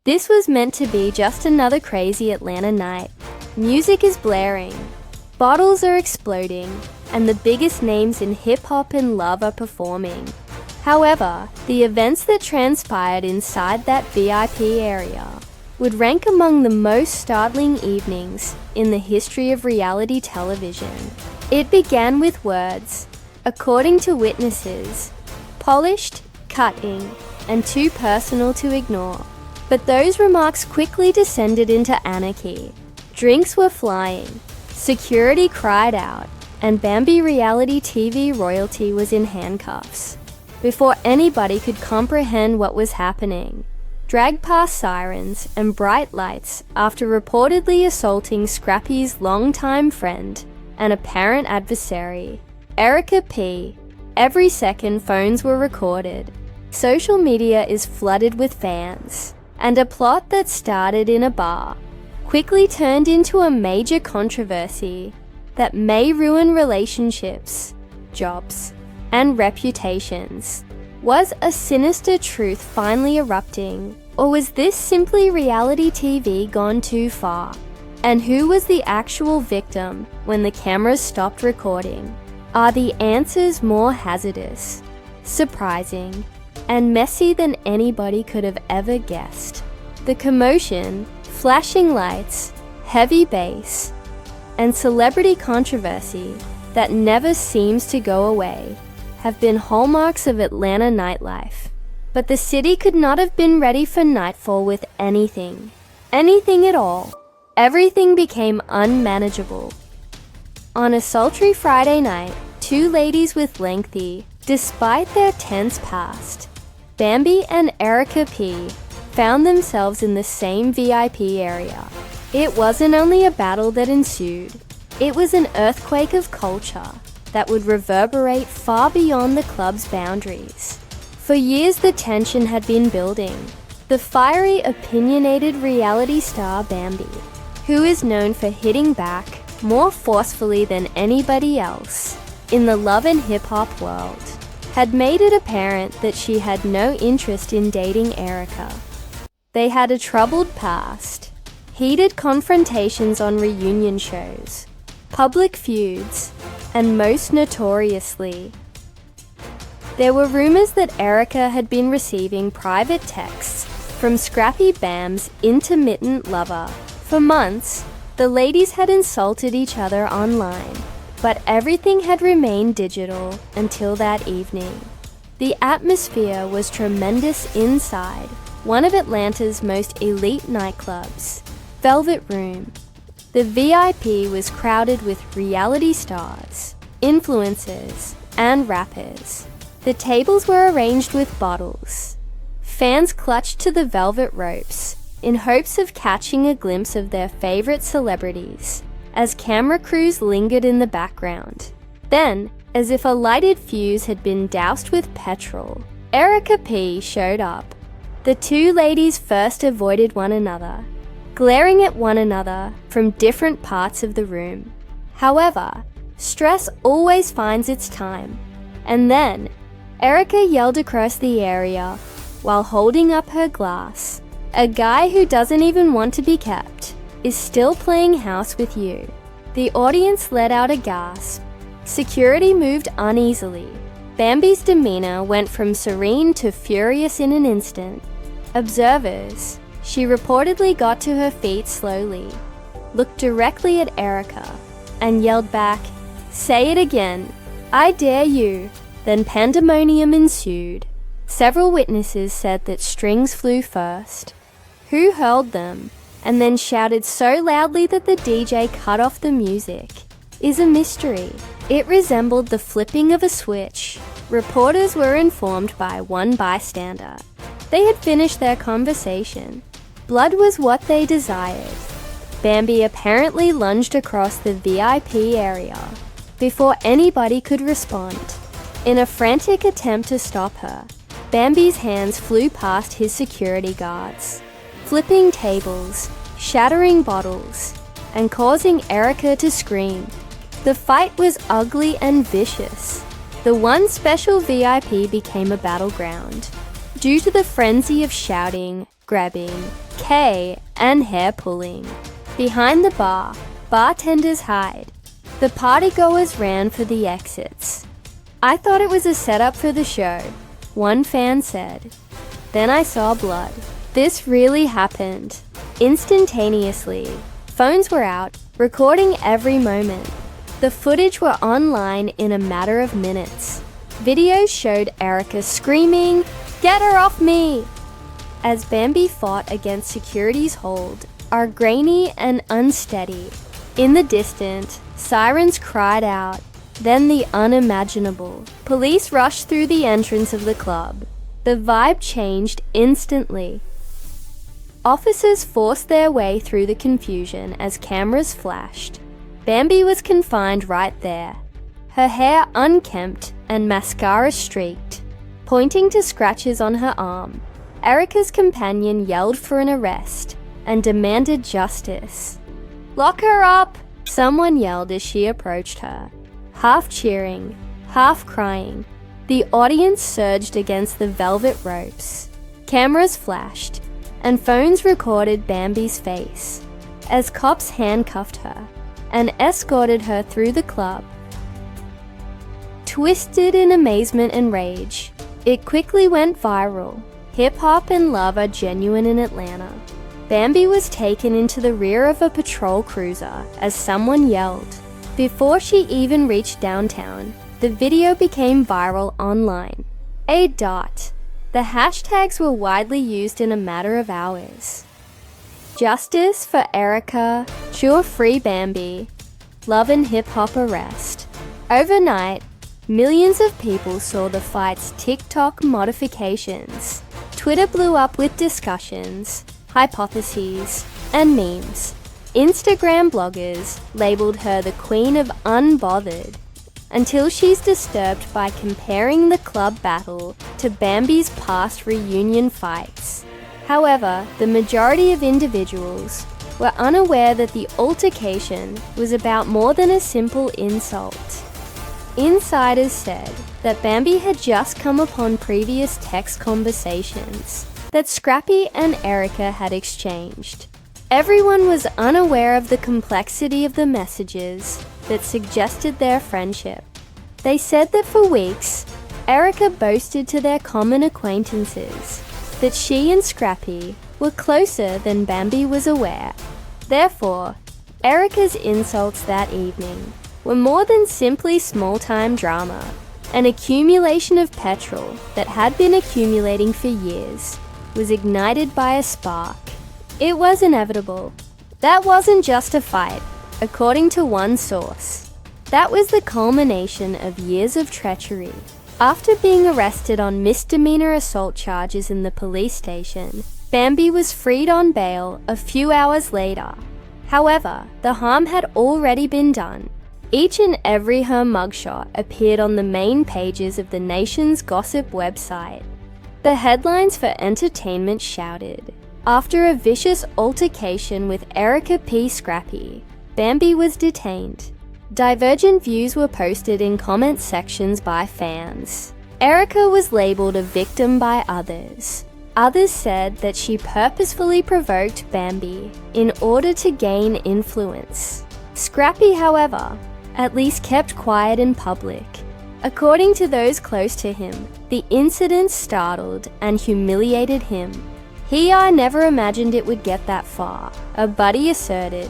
This was meant to be just another crazy Atlanta night. Music is blaring, bottles are exploding, and the biggest names in hip-hop and love are performing. However, the events that transpired inside that VIP area would rank among the most startling evenings in the history of reality television. It began with words, according to witnesses, polished, cutting, and too personal to ignore. But those remarks quickly descended into anarchy. Drinks were flying, security cried out, and Bambi reality TV royalty was in handcuffs. Before anybody could comprehend what was happening, dragged past sirens and bright lights after reportedly assaulting Scrappy's longtime friend and apparent adversary, Erica P. Every second phones were recorded. Social media is flooded with fans, and a plot that started in a bar quickly turned into a major controversy that may ruin relationships, jobs, and reputations. Was a sinister truth finally erupting, or was this simply reality TV gone too far? And who was the actual victim when the cameras stopped recording? Are the answers more hazardous, surprising, and messy than anybody could have ever guessed? The commotion, flashing lights, heavy bass, and celebrity controversy that never seems to go away have been hallmarks of Atlanta nightlife. But the city could not have been ready for nightfall with anything at all. Everything became unmanageable. On a sultry Friday night, two ladies with lengthy, despite their tense past, Bambi and Erica P, found themselves in the same VIP area. It wasn't only a battle that ensued, it was an earthquake of culture that would reverberate far beyond the club's boundaries. For years the tension had been building. The fiery, opinionated reality star Bambi, who is known for hitting back more forcefully than anybody else in the love and hip-hop world, had made it apparent that she had no interest in dating Erica. They had a troubled past, heated confrontations on reunion shows, public feuds, and most notoriously, there were rumors that Erica had been receiving private texts from Scrappy Bam's intermittent lover. For months, the ladies had insulted each other online, but everything had remained digital until that evening. The atmosphere was tremendous inside one of Atlanta's most elite nightclubs, Velvet Room. The VIP was crowded with reality stars, influencers, and rappers. The tables were arranged with bottles. Fans clutched to the velvet ropes in hopes of catching a glimpse of their favorite celebrities as camera crews lingered in the background. Then, as if a lighted fuse had been doused with petrol, Erica P showed up. The two ladies first avoided one another, glaring at one another from different parts of the room. However, stress always finds its time, and then Erica yelled across the area while holding up her glass, "A guy who doesn't even want to be kept is still playing house with you." The audience let out a gasp. Security moved uneasily. Bambi's demeanor went from serene to furious in an instant. Observers, she reportedly got to her feet slowly, looked directly at Erica, and yelled back, "Say it again, I dare you." Then pandemonium ensued. Several witnesses said that strings flew first. Who hurled them, and then shouted so loudly that the DJ cut off the music, is a mystery. It resembled the flipping of a switch. Reporters were informed by one bystander. They had finished their conversation. Blood was what they desired. Bambi apparently lunged across the VIP area before anybody could respond. In a frantic attempt to stop her, Bambi's hands flew past his security guards, flipping tables, shattering bottles, and causing Erica to scream. The fight was ugly and vicious. The one special VIP became a battleground. due to the frenzy of shouting, grabbing, K, and hair pulling. Behind the bar, bartenders hide. The partygoers ran for the exits. "I thought it was a setup for the show," one fan said. "Then I saw blood." This really happened. Instantaneously, phones were out, recording every moment. The footage were online in a matter of minutes. Videos showed Erica screaming, "Get her off me!" as Bambi fought against security's hold, are grainy and unsteady. In the distance, sirens cried out, then the unimaginable. Police rushed through the entrance of the club. The vibe changed instantly. Officers forced their way through the confusion as cameras flashed. Bambi was confined right there, her hair unkempt and mascara streaked, pointing to scratches on her arm. Erica's companion yelled for an arrest and demanded justice. "Lock her up!" someone yelled as she approached her. Half cheering, half crying, the audience surged against the velvet ropes. Cameras flashed, and phones recorded Bambi's face as cops handcuffed her and escorted her through the club. Twisted in amazement and rage, it quickly went viral. Hip-hop and love are genuine in Atlanta. Bambi was taken into the rear of a patrol cruiser as someone yelled. Before she even reached downtown, the video became viral online. The hashtags were widely used in a matter of hours. Justice for Erica, Sure Free Bambi, Love and Hip Hop Arrest. Overnight, millions of people saw the fight's TikTok modifications. Twitter blew up with discussions, hypotheses, and memes. Instagram bloggers labeled her the queen of unbothered, until she's disturbed by comparing the club battle to Bambi's past reunion fights. However, the majority of individuals were unaware that the altercation was about more than a simple insult. Insiders said that Bambi had just come upon previous text conversations that Scrappy and Erica had exchanged. Everyone was unaware of the complexity of the messages that suggested their friendship. They said that for weeks, Erica boasted to their common acquaintances that she and Scrappy were closer than Bambi was aware. Therefore, Erica's insults that evening were more than simply small-time drama. An accumulation of petrol that had been accumulating for years was ignited by a spark. It was inevitable. That wasn't just a fight, according to one source. That was the culmination of years of treachery. After being arrested on misdemeanor assault charges in the police station, Bambi was freed on bail a few hours later. However, the harm had already been done. Each and every her mugshot appeared on the main pages of the nation's gossip website. The headlines for entertainment shouted, "After a vicious altercation with Erica P. Scrappy, Bambi was detained." Divergent views were posted in comment sections by fans. Erica was labeled a victim by others. Others said that she purposefully provoked Bambi in order to gain influence. Scrappy, however, at least kept quiet in public. According to those close to him, the incident startled and humiliated him. "I never imagined it would get that far," a buddy asserted.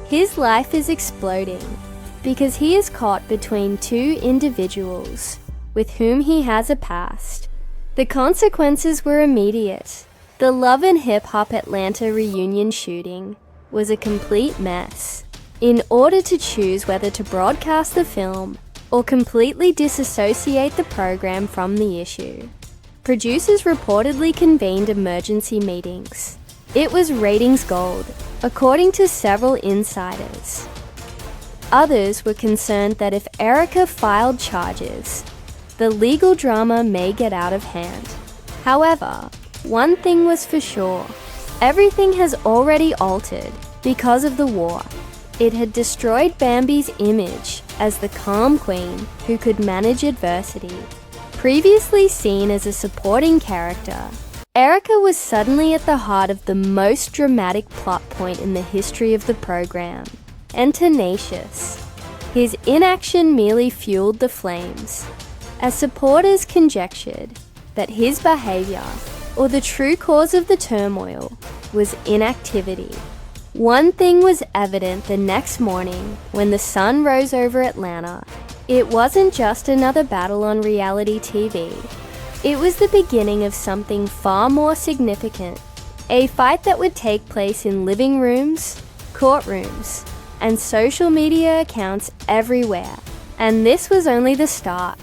His life is exploding because he is caught between two individuals with whom he has a past. The consequences were immediate. The Love and Hip Hop Atlanta reunion shooting was a complete mess. In order to choose whether to broadcast the film or completely disassociate the program from the issue, producers reportedly convened emergency meetings. It was ratings gold, according to several insiders. Others were concerned that if Erica filed charges, the legal drama may get out of hand. However, one thing was for sure: everything has already altered because of the war. It had destroyed Bambi's image as the calm queen who could manage adversity. Previously seen as a supporting character, Erica was suddenly at the heart of the most dramatic plot point in the history of the program. Enter Tenacious. His inaction merely fueled the flames, as supporters conjectured that his behavior, or the true cause of the turmoil, was inactivity. One thing was evident the next morning when the sun rose over Atlanta. It wasn't just another battle on reality TV. It was the beginning of something far more significant. A fight that would take place in living rooms, courtrooms, and social media accounts everywhere. And this was only the start.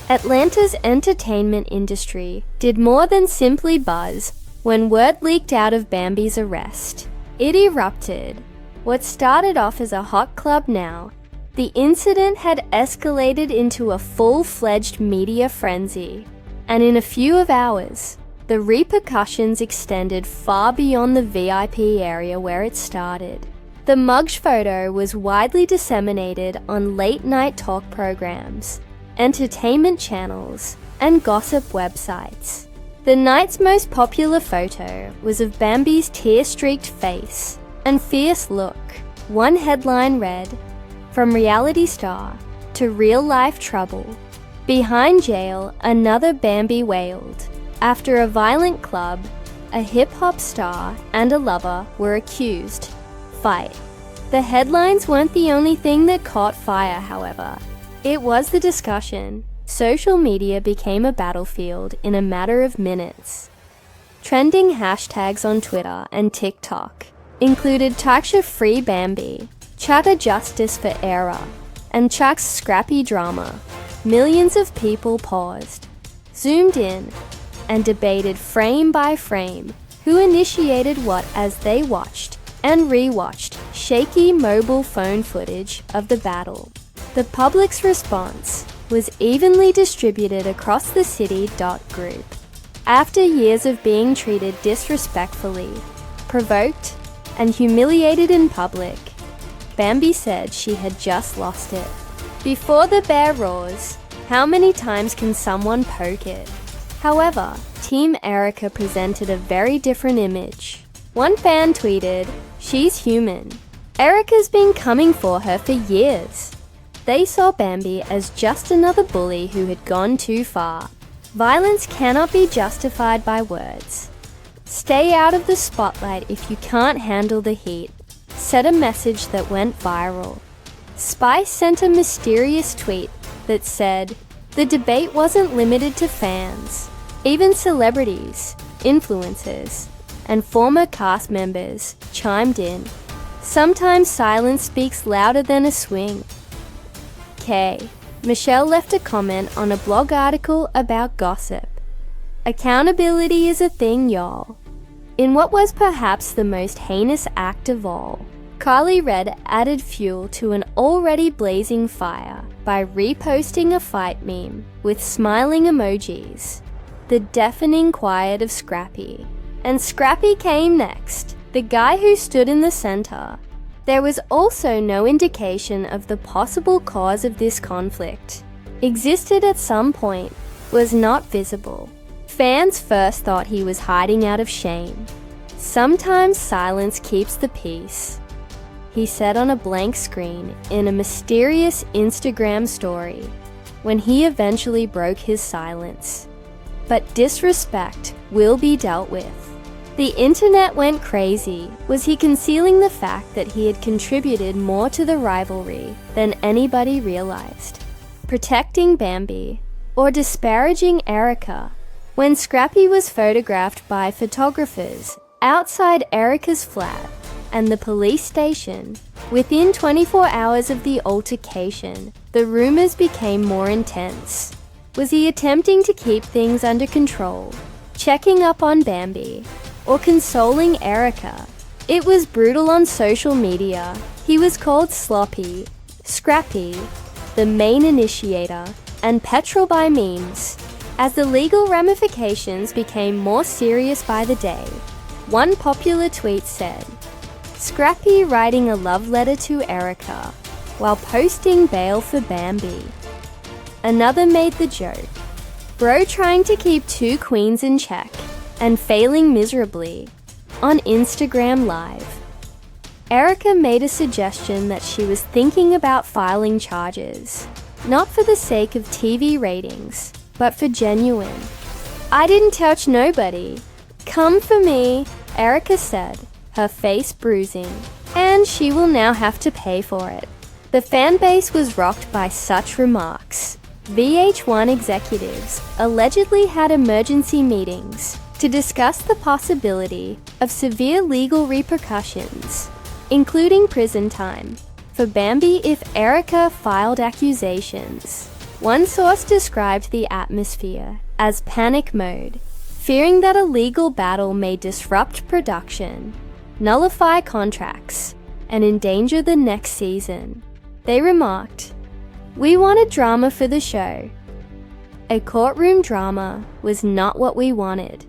Atlanta's entertainment industry did more than simply buzz when word leaked out of Bambi's arrest. It erupted. What started off as a hot club now, the incident had escalated into a full-fledged media frenzy, and in a few hours, the repercussions extended far beyond the VIP area where it started. The mugshot photo was widely disseminated on late-night talk programs, entertainment channels, and gossip websites. The night's most popular photo was of Bambi's tear-streaked face and fierce look. One headline read, "From reality star to real-life trouble. Behind jail, another Bambi wailed. After a violent club, a hip-hop star and a lover were accused. Fight." The headlines weren't the only thing that caught fire, however. It was the discussion. Social media became a battlefield in a matter of minutes. Trending hashtags on Twitter and TikTok included Taksha Free Bambi, Chatter Justice for Era, and Chuck's Scrappy Drama. Millions of people paused, zoomed in, and debated frame by frame who initiated what as they watched and rewatched shaky mobile phone footage of the battle. The public's response was evenly distributed across the city. Group. After years of being treated disrespectfully, provoked, and humiliated in public, Bambi said she had just lost it. Before the bear roars, how many times can someone poke it? However, Team Erica presented a very different image. One fan tweeted, "She's human. Erica's been coming for her for years." They saw Bambi as just another bully who had gone too far. Violence cannot be justified by words. Stay out of the spotlight if you can't handle the heat, said a message that went viral. Spice sent a mysterious tweet that said, "The debate wasn't limited to fans. Even celebrities, influencers, and former cast members chimed in. Sometimes silence speaks louder than a swing." Michelle left a comment on a blog article about gossip. "Accountability is a thing, y'all." In what was perhaps the most heinous act of all, Carly Red added fuel to an already blazing fire by reposting a fight meme with smiling emojis. The deafening quiet of Scrappy. And Scrappy came next, the guy who stood in the center. There was also no indication of the possible cause of this conflict. Existed at some point, was not visible. Fans first thought he was hiding out of shame. "Sometimes silence keeps the peace," he said on a blank screen in a mysterious Instagram story when he eventually broke his silence. But disrespect will be dealt with. The internet went crazy. Was he concealing the fact that he had contributed more to the rivalry than anybody realized? Protecting Bambi or disparaging Erica? When Scrappy was photographed by photographers outside Erica's flat and the police station, within 24 hours of the altercation, the rumors became more intense. Was he attempting to keep things under control, checking up on Bambi, or consoling Erica? It was brutal on social media. He was called Sloppy, Scrappy, the main initiator, and Petrol by memes. As the legal ramifications became more serious by the day, one popular tweet said, "Scrappy writing a love letter to Erica while posting bail for Bambi." Another made the joke, Bro trying to keep two queens in check and failing miserably on Instagram Live. Erica made a suggestion that she was thinking about filing charges, not for the sake of TV ratings, but for genuine. "I didn't touch nobody. Come for me," Erica said, her face bruising, and she will now have to pay for it. The fan base was rocked by such remarks. VH1 executives allegedly had emergency meetings to discuss the possibility of severe legal repercussions, including prison time, for Bambi if Erica filed accusations. One source described the atmosphere as panic mode, fearing that a legal battle may disrupt production, nullify contracts, and endanger the next season. They remarked, "We wanted drama for the show. A courtroom drama was not what we wanted."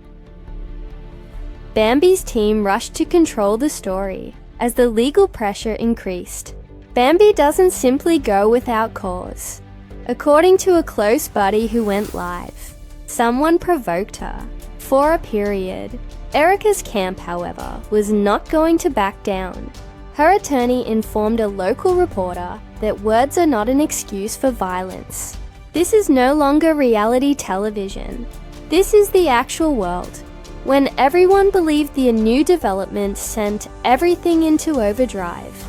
Bambi's team rushed to control the story as the legal pressure increased. Bambi doesn't simply go without cause. According to a close buddy who went live, someone provoked her for a period. Erica's camp, however, was not going to back down. Her attorney informed a local reporter that words are not an excuse for violence. "This is no longer reality television. This is the actual world." When everyone believed the new development sent everything into overdrive,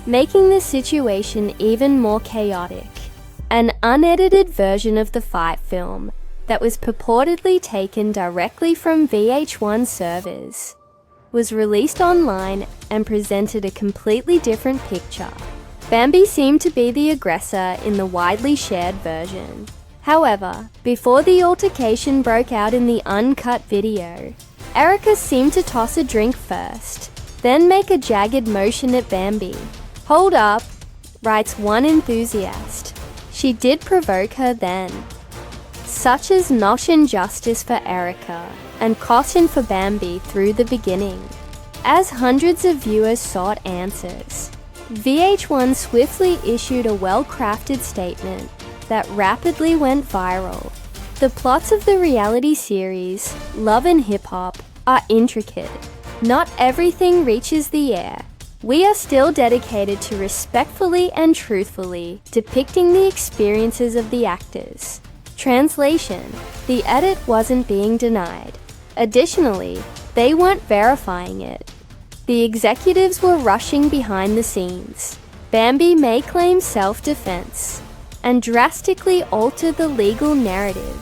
making the situation even more chaotic. An unedited version of the fight film that was purportedly taken directly from VH1 servers was released online and presented a completely different picture. Bambi seemed to be the aggressor in the widely shared version. However, before the altercation broke out in the uncut video, Erica seemed to toss a drink first, then make a jagged motion at Bambi. "Hold up," writes one enthusiast. "She did provoke her then." Such is not injustice for Erica and caution for Bambi through the beginning. As hundreds of viewers sought answers, VH1 swiftly issued a well-crafted statement that rapidly went viral. The plots of the reality series, Love and Hip Hop, are intricate. Not everything reaches the air. We are still dedicated to respectfully and truthfully depicting the experiences of the actors. Translation: the edit wasn't being denied. Additionally, they weren't verifying it. The executives were rushing behind the scenes. Bambi may claim self-defense and drastically alter the legal narrative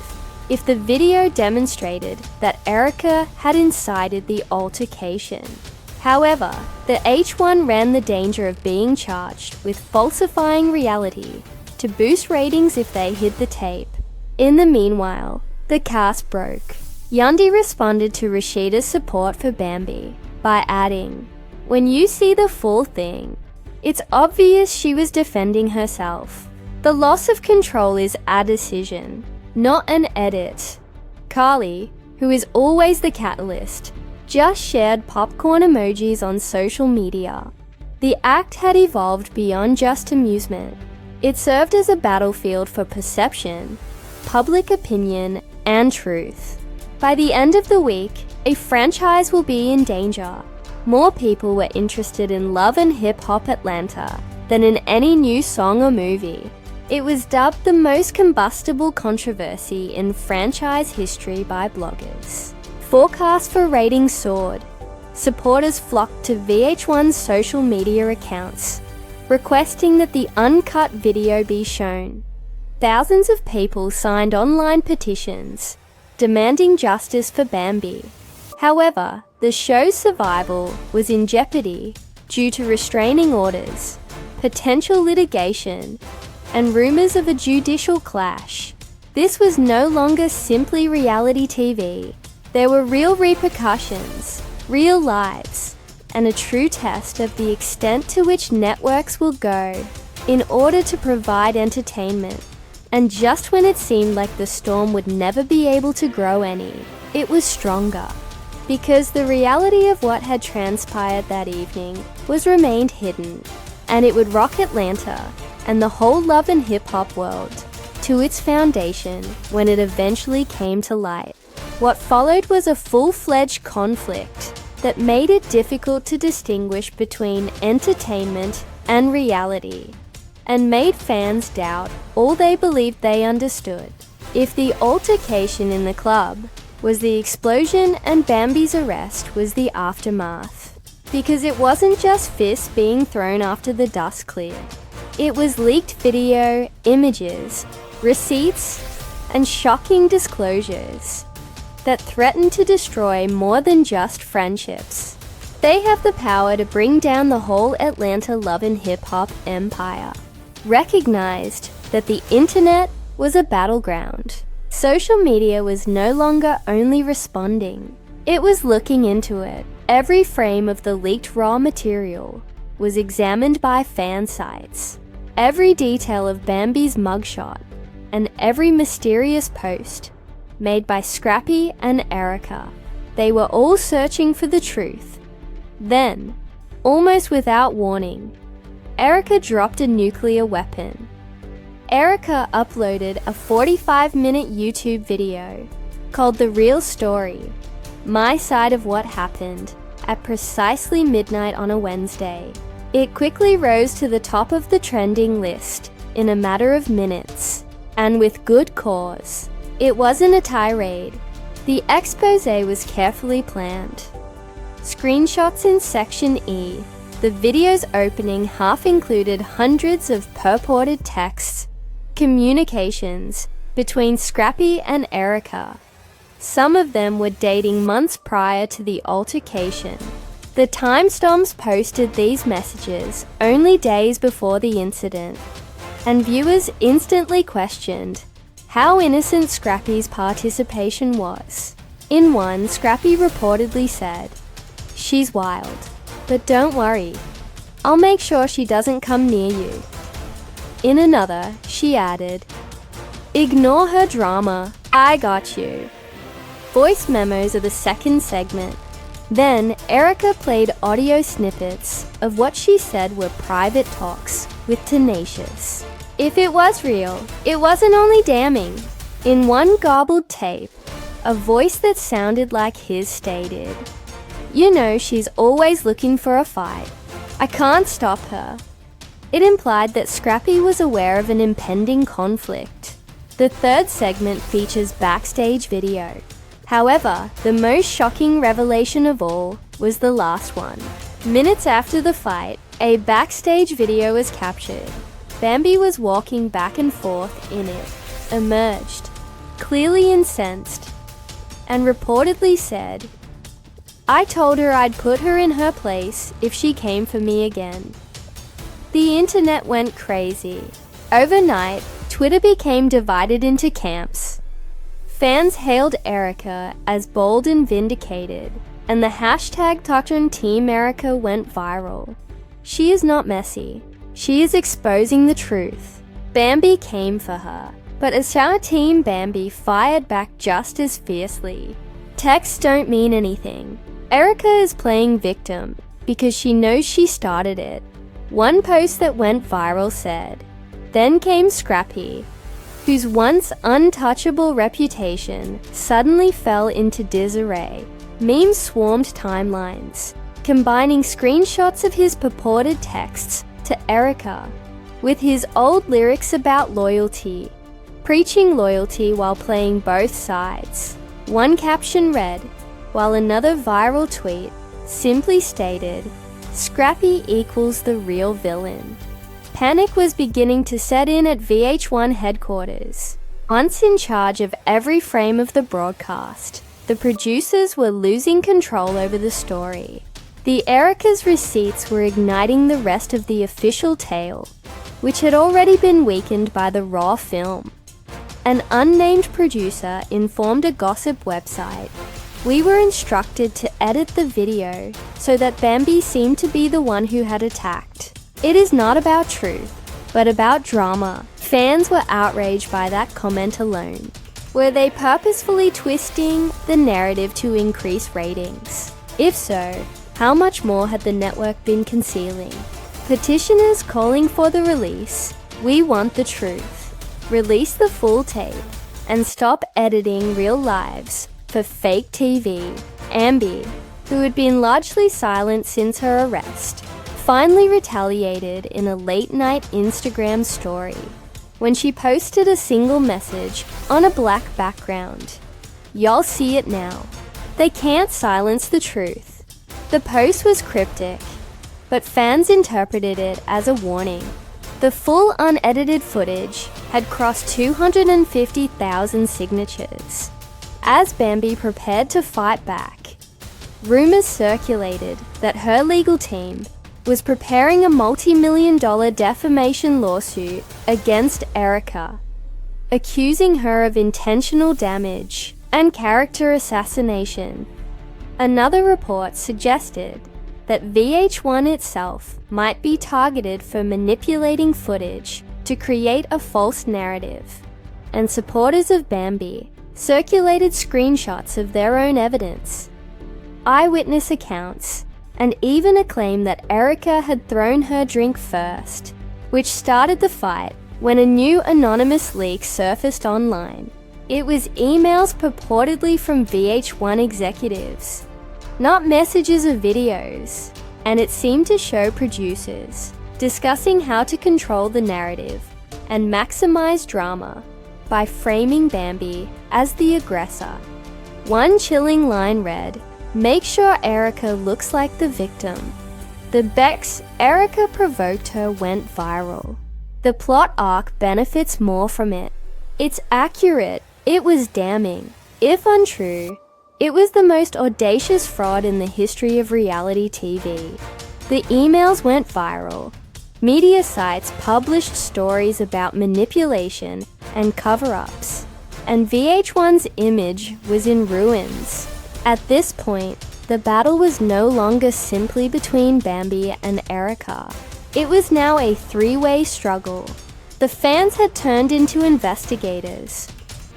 if the video demonstrated that Erica had incited the altercation. However, the H1 ran the danger of being charged with falsifying reality to boost ratings if they hid the tape. In the meanwhile, the cast broke. Yundi responded to Rashida's support for Bambi by adding, "When you see the full thing, it's obvious she was defending herself. The loss of control is a decision, not an edit." Carly, who is always the catalyst, just shared popcorn emojis on social media. The act had evolved beyond just amusement. It served as a battlefield for perception, public opinion, and truth. By the end of the week, a franchise will be in danger. More people were interested in Love and Hip Hop Atlanta than in any new song or movie. It was dubbed the most combustible controversy in franchise history by bloggers. Forecasts for ratings soared. Supporters flocked to VH1's social media accounts, requesting that the uncut video be shown. Thousands of people signed online petitions demanding justice for Bambi. However, the show's survival was in jeopardy due to restraining orders, potential litigation, and rumors of a judicial clash. This was no longer simply reality TV. There were real repercussions, real lives, and a true test of the extent to which networks will go in order to provide entertainment. And just when it seemed like the storm would never be able to grow any, it was stronger. Because the reality of what had transpired that evening was remained hidden, and it would rock Atlanta and the whole Love and Hip Hop world. to its foundation when it eventually came to light. What followed was a full-fledged conflict that made it difficult to distinguish between entertainment and reality, and made fans doubt all they believed they understood. If the altercation in the club was the explosion and Bambi's arrest was the aftermath, because it wasn't just fists being thrown after the dust cleared. It was leaked video, images, receipts, and shocking disclosures that threatened to destroy more than just friendships. They have the power to bring down the whole Atlanta love and hip-hop empire. Recognized that the internet was a battleground. Social media was no longer only responding, it was looking into it. Every frame of the leaked raw material was examined by fan sites. Every detail of Bambi's mugshot and every mysterious post made by Scrappy and Erica. They were all searching for the truth. Then, almost without warning, Erica dropped a nuclear weapon. Erica uploaded a 45-minute YouTube video called The Real Story, My Side of What Happened, at precisely midnight on a Wednesday. It quickly rose to the top of the trending list in a matter of minutes, and with good cause. It wasn't a tirade. The expose was carefully planned. Screenshots in Section E. The video's opening half included hundreds of purported texts, communications between Scrappy and Erica. Some of them were dating months prior to the altercation. The timestamps posted these messages only days before the incident, and viewers instantly questioned how innocent Scrappy's participation was. In one, Scrappy reportedly said, "She's wild, but don't worry, I'll make sure she doesn't come near you." In another, she added, "Ignore her drama, I got you." Voice memos are the second segment. Then, Erica played audio snippets of what she said were private talks with Tenacious. If it was real, it wasn't only damning. In one garbled tape, a voice that sounded like his stated, "You know she's always looking for a fight. I can't stop her." It implied that Scrappy was aware of an impending conflict. The third segment features backstage video. However, the most shocking revelation of all was the last one. Minutes after the fight, a backstage video was captured. Bambi was walking back and forth in it, emerged, clearly incensed, and reportedly said, "I told her I'd put her in her place if she came for me again." The internet went crazy. Overnight, Twitter became divided into camps. Fans hailed Erica as bold and vindicated, and the hashtag Talking Team Erica went viral. She is not messy. She is exposing the truth. Bambi came for her, but as our team Bambi fired back just as fiercely. Texts don't mean anything. Erica is playing victim because she knows she started it. One post that went viral said, "Then came Scrappy, whose once untouchable reputation suddenly fell into disarray." Memes swarmed timelines, combining screenshots of his purported texts to Erica with his old lyrics about loyalty, preaching loyalty while playing both sides. One caption read, while another viral tweet simply stated, "Scrappy equals the real villain." Panic was beginning to set in at VH1 headquarters. Once in charge of every frame of the broadcast, the producers were losing control over the story. The Erica's receipts were igniting the rest of the official tale, which had already been weakened by the raw film. An unnamed producer informed a gossip website, "We were instructed to edit the video so that Bambi seemed to be the one who had attacked. It is not about truth, but about drama." Fans were outraged by that comment alone. Were they purposefully twisting the narrative to increase ratings? If so, how much more had the network been concealing? Petitioners calling for the release, "We want the truth." release the full tape, and stop editing real lives for fake TV. Bambi, who had been largely silent since her arrest, finally retaliated in a late-night Instagram story when she posted a single message on a black background. "Y'all see it now. They can't silence the truth." The post was cryptic, but fans interpreted it as a warning. The full unedited footage had crossed 250,000 signatures. As Bambi prepared to fight back, rumors circulated that her legal team was preparing a multi-million-dollar defamation lawsuit against Erica, accusing her of intentional damage and character assassination. Another report suggested that VH1 itself might be targeted for manipulating footage to create a false narrative, and supporters of Bambi circulated screenshots of their own evidence, eyewitness accounts, and even a claim that Erica had thrown her drink first, which started the fight when a new anonymous leak surfaced online. It was emails purportedly from VH1 executives, not messages or videos, and it seemed to show producers discussing how to control the narrative and maximize drama by framing Bambi as the aggressor. One chilling line read, "Make sure Erica looks like the victim." The Beck's "Erica provoked her" went viral. The plot arc benefits more from it. It's accurate. It was damning. If untrue, it was the most audacious fraud in the history of reality TV. The emails went viral. Media sites published stories about manipulation and cover-ups, and VH1's image was in ruins. At this point, the battle was no longer simply between Bambi and Erica. It was now a three-way struggle. The fans had turned into investigators,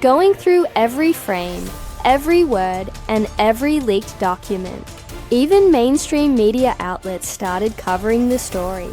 going through every frame, every word, and every leaked document. Even mainstream media outlets started covering the story,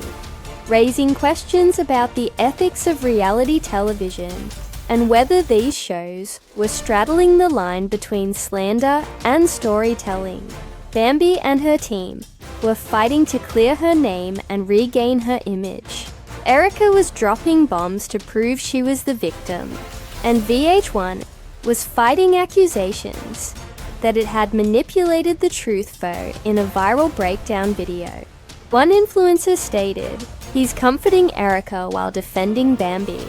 raising questions about the ethics of reality television and whether these shows were straddling the line between slander and storytelling. Bambi and her team were fighting to clear her name and regain her image. Erica was dropping bombs to prove she was the victim, and VH1 was fighting accusations that it had manipulated the truth foe in a viral breakdown video. One influencer stated, "He's comforting Erica while defending Bambi."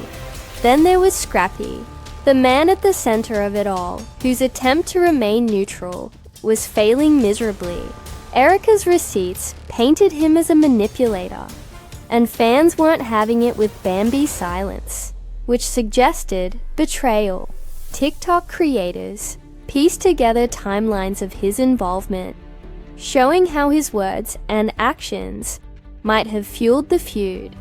Then there was Scrappy, the man at the center of it all, whose attempt to remain neutral was failing miserably. Erica's receipts painted him as a manipulator, and fans weren't having it with Bambi's silence, which suggested betrayal. TikTok creators pieced together timelines of his involvement, showing how his words and actions might have fueled the feud.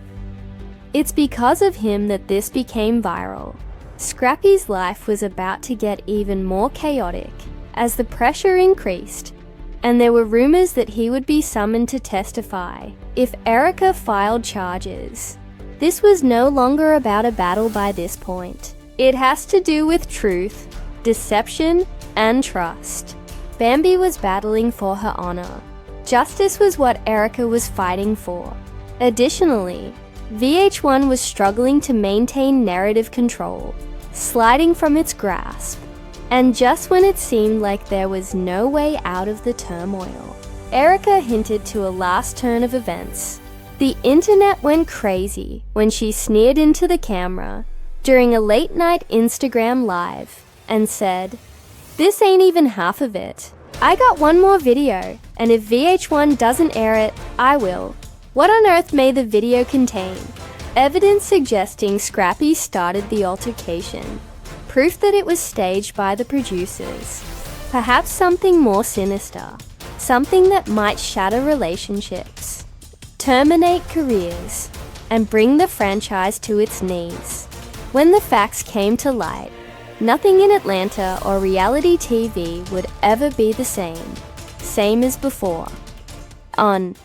It's because of him that this became viral. Scrappy's life was about to get even more chaotic as the pressure increased, and there were rumors that he would be summoned to testify if Erica filed charges. This was no longer about a battle by this point. It has to do with truth, deception, and trust. Bambi was battling for her honor. Justice was what Erica was fighting for. Additionally, VH1 was struggling to maintain narrative control, sliding from its grasp. And just when it seemed like there was no way out of the turmoil, Erica hinted to a last turn of events. The internet went crazy when she sneered into the camera during a late-night Instagram live and said, "This ain't even half of it. I got one more video, and if VH1 doesn't air it, I will. What on earth may the video contain?" Evidence suggesting Scrappy started the altercation. Proof that it was staged by the producers. Perhaps something more sinister. Something that might shatter relationships, terminate careers, and bring the franchise to its knees. When the facts came to light, nothing in Atlanta or reality TV would ever be the same as before. On